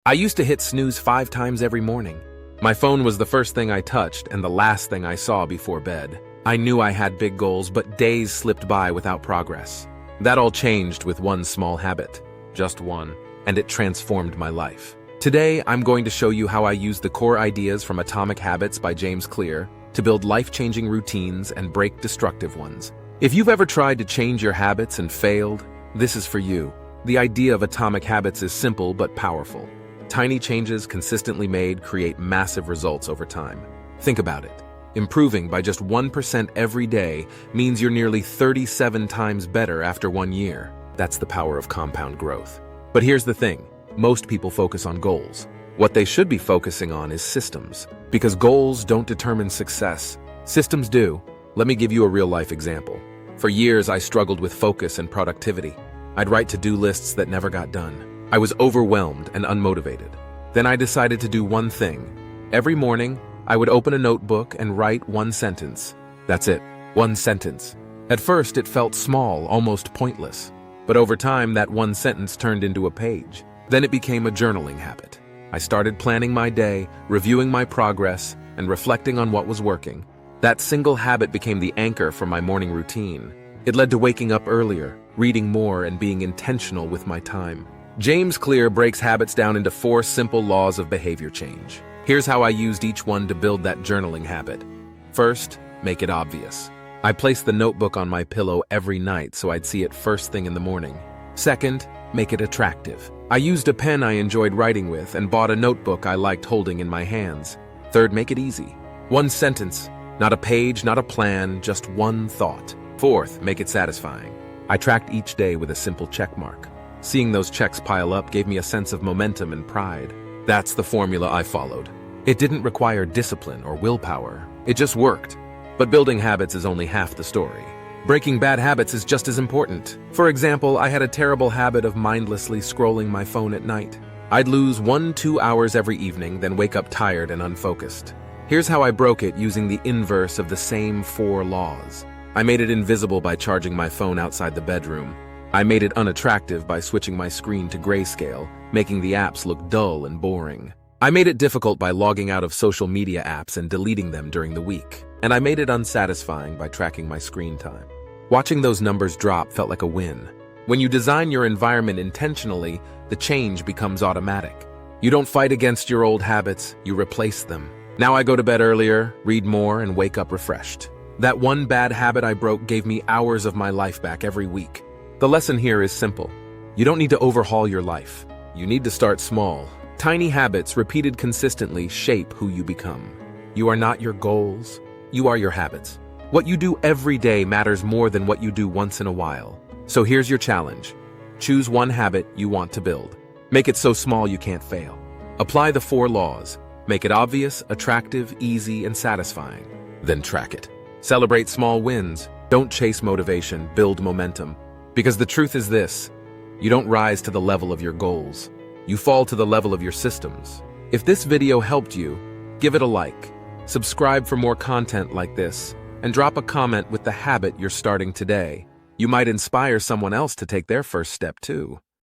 I used to hit snooze 5 times every morning. My phone was the first thing I touched and the last thing I saw before bed. I knew I had big goals, but days slipped by without progress. That all changed with one small habit. Just one. And it transformed my life. Today, I'm going to show you how I use the core ideas from Atomic Habits by James Clear to build life-changing routines and break destructive ones. If you've ever tried to change your habits and failed, this is for you. The idea of Atomic Habits is simple but powerful. Tiny changes consistently made create massive results over time. Think about it. Improving by just 1% every day means you're nearly 37 times better after 1 year. That's the power of compound growth. But here's the thing. Most people focus on goals. What they should be focusing on is systems. Because goals don't determine success. Systems do. Let me give you a real-life example. For years, I struggled with focus and productivity. I'd write to-do lists that never got done. I was overwhelmed and unmotivated. Then I decided to do one thing. Every morning, I would open a notebook and write one sentence. That's it, one sentence. At first, it felt small, almost pointless. But over time, that one sentence turned into a page. Then it became a journaling habit. I started planning my day, reviewing my progress, and reflecting on what was working. That single habit became the anchor for my morning routine. It led to waking up earlier, reading more, and being intentional with my time. James Clear breaks habits down into 4 simple laws of behavior change. Here's how I used each one to build that journaling habit. First, make it obvious. I placed the notebook on my pillow every night so I'd see it first thing in the morning. Second, make it attractive. I used a pen I enjoyed writing with and bought a notebook I liked holding in my hands. Third, make it easy. One sentence, not a page, not a plan, just one thought. Fourth, make it satisfying. I tracked each day with a simple check mark. Seeing those checks pile up gave me a sense of momentum and pride. That's the formula I followed. It didn't require discipline or willpower. It just worked. But building habits is only half the story. Breaking bad habits is just as important. For example, I had a terrible habit of mindlessly scrolling my phone at night. I'd lose 1-2 hours every evening, then wake up tired and unfocused. Here's how I broke it using the inverse of the same 4 laws. I made it invisible by charging my phone outside the bedroom. I made it unattractive by switching my screen to grayscale, making the apps look dull and boring. I made it difficult by logging out of social media apps and deleting them during the week. And I made it unsatisfying by tracking my screen time. Watching those numbers drop felt like a win. When you design your environment intentionally, the change becomes automatic. You don't fight against your old habits, you replace them. Now I go to bed earlier, read more, and wake up refreshed. That one bad habit I broke gave me hours of my life back every week. The lesson here is simple. You don't need to overhaul your life. You need to start small. Tiny habits repeated consistently shape who you become. You are not your goals. You are your habits. What you do every day matters more than what you do once in a while. So here's your challenge. Choose one habit you want to build. Make it so small you can't fail. Apply the 4 laws. Make it obvious, attractive, easy, and satisfying. Then track it. Celebrate small wins. Don't chase motivation, build momentum. Because the truth is this, you don't rise to the level of your goals. You fall to the level of your systems. If this video helped you, give it a like, subscribe for more content like this, and drop a comment with the habit you're starting today. You might inspire someone else to take their first step too.